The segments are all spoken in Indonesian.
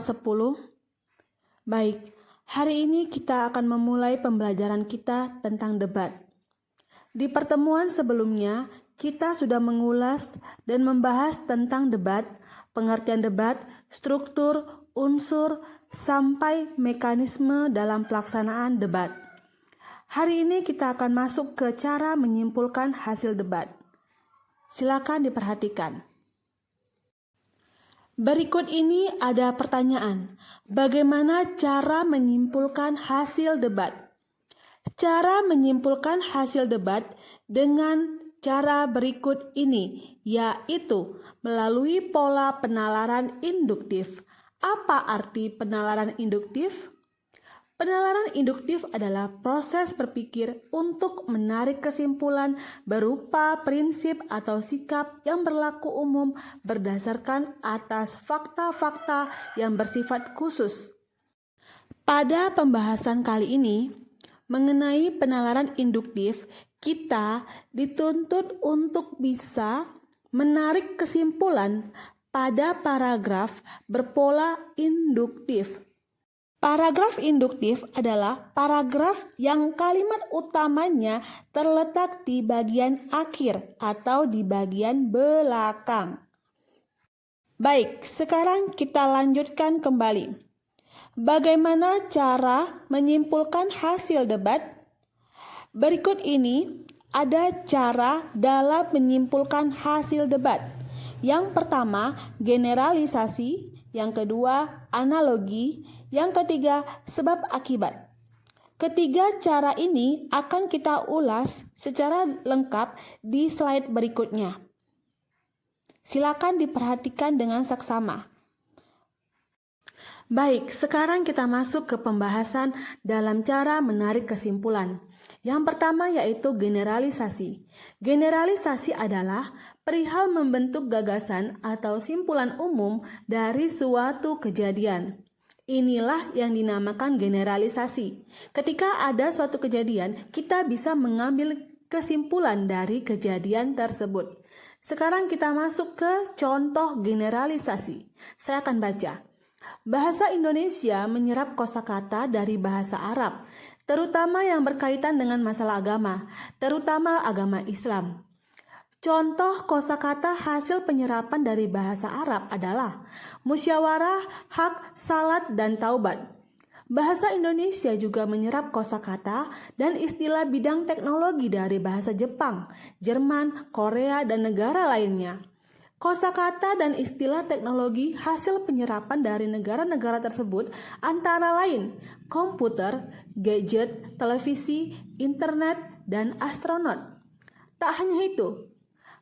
kelas 10. Baik, hari ini kita akan memulai pembelajaran kita tentang debat. Di pertemuan sebelumnya, kita sudah mengulas dan membahas tentang debat, pengertian debat, struktur, unsur, sampai mekanisme dalam pelaksanaan debat. Hari ini kita akan masuk ke cara menyimpulkan hasil debat. Silakan diperhatikan. Berikut ini ada pertanyaan. Bagaimana cara menyimpulkan hasil debat? Cara menyimpulkan hasil debat dengan cara berikut ini, yaitu melalui pola penalaran induktif. Apa arti penalaran induktif? Penalaran induktif adalah proses berpikir untuk menarik kesimpulan berupa prinsip atau sikap yang berlaku umum berdasarkan atas fakta-fakta yang bersifat khusus. Pada pembahasan kali ini, mengenai penalaran induktif, kita dituntut untuk bisa menarik kesimpulan pada paragraf berpola induktif. Paragraf induktif adalah paragraf yang kalimat utamanya terletak di bagian akhir atau di bagian belakang. Baik, sekarang kita lanjutkan kembali. Bagaimana cara menyimpulkan hasil debat? Berikut ini ada cara dalam menyimpulkan hasil debat. Yang pertama, generalisasi. Yang kedua, analogi. Yang ketiga, sebab akibat. Ketiga cara ini akan kita ulas secara lengkap di slide berikutnya. Silakan diperhatikan dengan seksama. Baik, sekarang kita masuk ke pembahasan dalam cara menarik kesimpulan. Yang pertama yaitu generalisasi. Generalisasi adalah perihal membentuk gagasan atau simpulan umum dari suatu kejadian. Inilah yang dinamakan generalisasi. Ketika ada suatu kejadian, kita bisa mengambil kesimpulan dari kejadian tersebut. Sekarang kita masuk ke contoh generalisasi. Saya akan baca. Bahasa Indonesia menyerap kosakata dari bahasa Arab, terutama yang berkaitan dengan masalah agama, terutama agama Islam. Contoh kosakata hasil penyerapan dari bahasa Arab adalah musyawarah, hak, salat, dan taubat. Bahasa Indonesia juga menyerap kosakata dan istilah bidang teknologi dari bahasa Jepang, Jerman, Korea, dan negara lainnya. Kosakata dan istilah teknologi hasil penyerapan dari negara-negara tersebut antara lain komputer, gadget, televisi, internet, dan astronot. Tak hanya itu,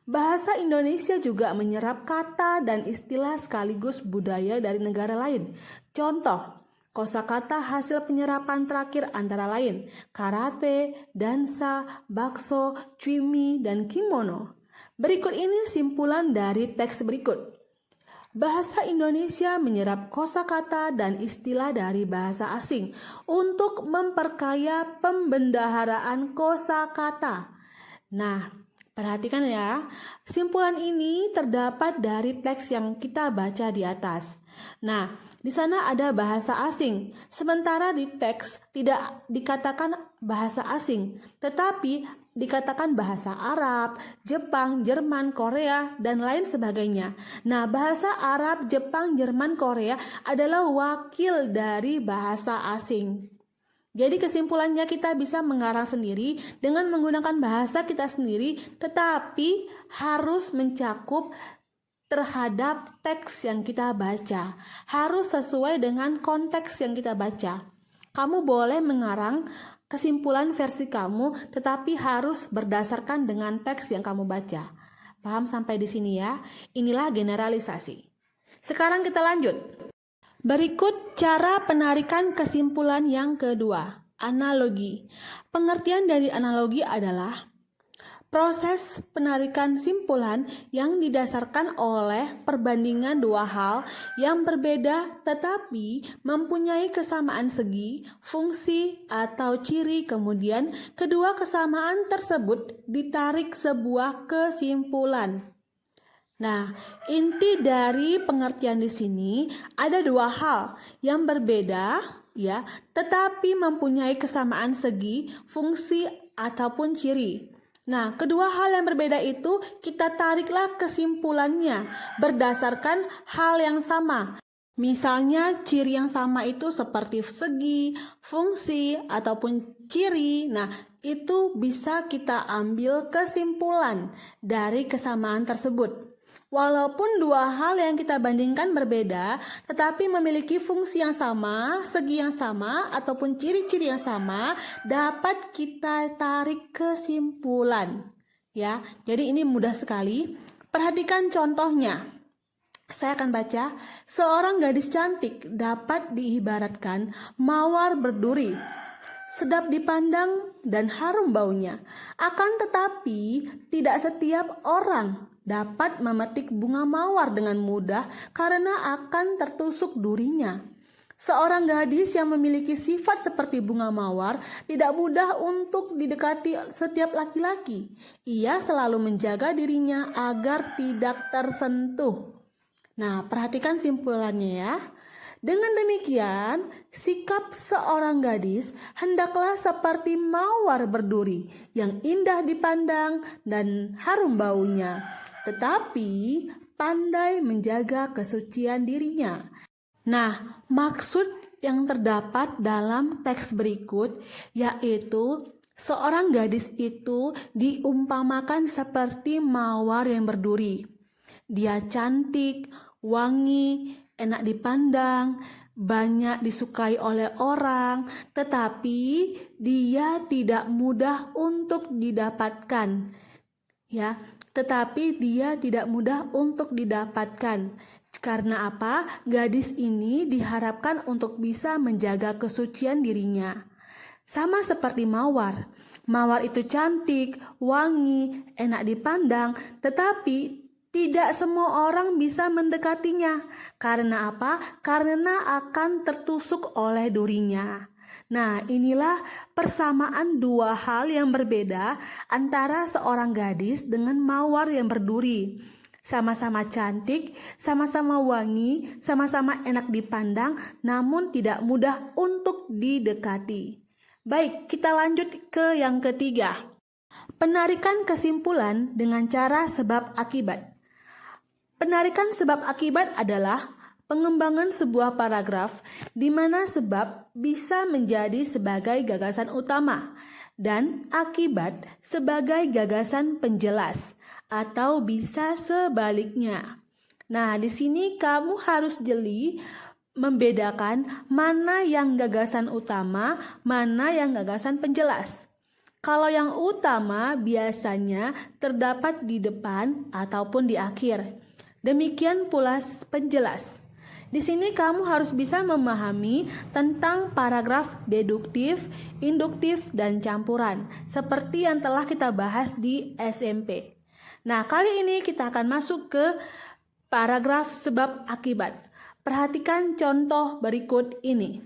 bahasa Indonesia juga menyerap kata dan istilah sekaligus budaya dari negara lain. Contoh, kosakata hasil penyerapan terakhir antara lain karate, dansa, bakso, cumi, dan kimono. Berikut ini simpulan dari teks berikut. Bahasa Indonesia menyerap kosakata dan istilah dari bahasa asing untuk memperkaya pembendaharaan kosakata. Nah, perhatikan ya, simpulan ini terdapat dari teks yang kita baca di atas. Nah, di sana ada bahasa asing, sementara di teks tidak dikatakan bahasa asing, tetapi dikatakan bahasa Arab, Jepang, Jerman, Korea, dan lain sebagainya. Nah, bahasa Arab, Jepang, Jerman, Korea adalah wakil dari bahasa asing. Jadi kesimpulannya kita bisa mengarang sendiri dengan menggunakan bahasa kita sendiri, tetapi harus mencakup terhadap teks yang kita baca. Harus sesuai dengan konteks yang kita baca. Kamu boleh mengarang kesimpulan versi kamu, tetapi harus berdasarkan dengan teks yang kamu baca. Paham sampai di sini ya? Inilah generalisasi. Sekarang kita lanjut. Berikut cara penarikan kesimpulan yang kedua, analogi. Pengertian dari analogi adalah proses penarikan simpulan yang didasarkan oleh perbandingan dua hal yang berbeda tetapi mempunyai kesamaan segi, fungsi, atau ciri. Kemudian kedua kesamaan tersebut ditarik sebuah kesimpulan. Nah, inti dari pengertian di sini ada dua hal yang berbeda ya, tetapi mempunyai kesamaan segi, fungsi ataupun ciri. Nah, kedua hal yang berbeda itu kita tariklah kesimpulannya berdasarkan hal yang sama. Misalnya ciri yang sama itu seperti segi, fungsi, ataupun ciri. Nah, itu bisa kita ambil kesimpulan dari kesamaan tersebut. Walaupun dua hal yang kita bandingkan berbeda, tetapi memiliki fungsi yang sama, segi yang sama, ataupun ciri-ciri yang sama, dapat kita tarik kesimpulan. Ya, jadi ini mudah sekali. Perhatikan contohnya. Saya akan baca, seorang gadis cantik dapat diibaratkan mawar berduri, sedap dipandang dan harum baunya. Akan tetapi, tidak setiap orang dapat memetik bunga mawar dengan mudah karena akan tertusuk durinya. Seorang gadis yang memiliki sifat seperti bunga mawar tidak mudah untuk didekati setiap laki-laki. Ia selalu menjaga dirinya agar tidak tersentuh. Nah, perhatikan simpulannya ya. Dengan demikian, sikap seorang gadis hendaklah seperti mawar berduri yang indah dipandang dan harum baunya, tetapi pandai menjaga kesucian dirinya. Nah, maksud yang terdapat dalam teks berikut yaitu seorang gadis itu diumpamakan seperti mawar yang berduri. Dia cantik, wangi, enak dipandang, banyak disukai oleh orang, tetapi dia tidak mudah untuk didapatkan. Ya, tetapi dia tidak mudah untuk didapatkan. Karena apa? Gadis ini diharapkan untuk bisa menjaga kesucian dirinya. Sama seperti mawar. Mawar itu cantik, wangi, enak dipandang, tetapi tidak semua orang bisa mendekatinya. Karena apa? Karena akan tertusuk oleh durinya. Nah, inilah persamaan dua hal yang berbeda antara seorang gadis dengan mawar yang berduri. Sama-sama cantik, sama-sama wangi, sama-sama enak dipandang, namun tidak mudah untuk didekati. Baik, kita lanjut ke yang ketiga. Penarikan kesimpulan dengan cara sebab akibat. Penarikan sebab akibat adalah pengembangan sebuah paragraf di mana sebab bisa menjadi sebagai gagasan utama dan akibat sebagai gagasan penjelas atau bisa sebaliknya. Nah, di sini kamu harus jeli membedakan mana yang gagasan utama, mana yang gagasan penjelas. Kalau yang utama biasanya terdapat di depan ataupun di akhir. Demikian pula penjelas. Di sini kamu harus bisa memahami tentang paragraf deduktif, induktif, dan campuran, seperti yang telah kita bahas di SMP. Nah, kali ini kita akan masuk ke paragraf sebab akibat. Perhatikan contoh berikut ini.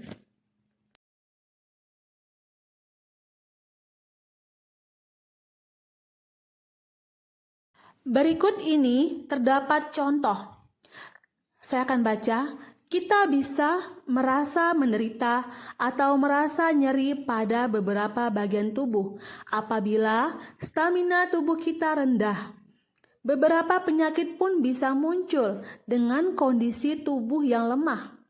Berikut ini terdapat contoh. Saya akan baca. Kita bisa merasa menderita atau merasa nyeri pada beberapa bagian tubuh apabila stamina tubuh kita rendah. Beberapa penyakit pun bisa muncul dengan kondisi tubuh yang lemah.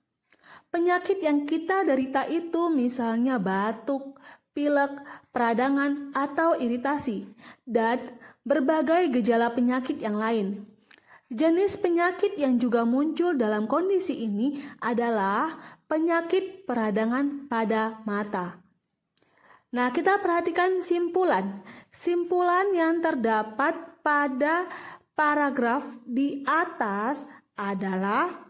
Penyakit yang kita derita itu misalnya batuk, pilek, peradangan, atau iritasi, dan berbagai gejala penyakit yang lain. Jenis penyakit yang juga muncul dalam kondisi ini adalah penyakit peradangan pada mata. Nah, kita perhatikan simpulan. Simpulan yang terdapat pada paragraf di atas adalah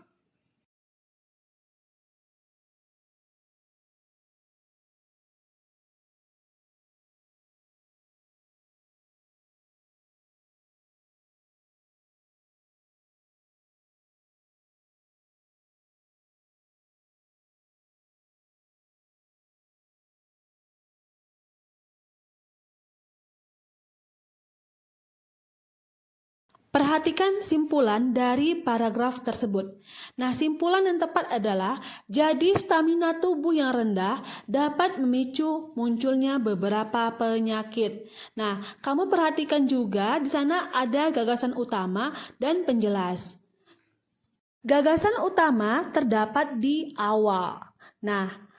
Perhatikan simpulan dari paragraf tersebut. Nah, simpulan yang tepat adalah jadi stamina tubuh yang rendah dapat memicu munculnya beberapa penyakit. Nah, kamu perhatikan juga di sana ada gagasan utama dan penjelas. Gagasan utama terdapat di awal. Nah,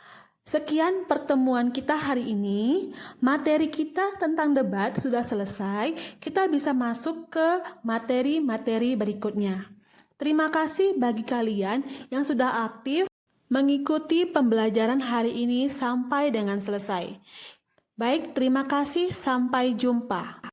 sekian pertemuan kita hari ini. Materi kita tentang debat sudah selesai. Kita bisa masuk ke materi-materi berikutnya. Terima kasih bagi kalian yang sudah aktif mengikuti pembelajaran hari ini sampai dengan selesai. Baik, terima kasih. Sampai jumpa.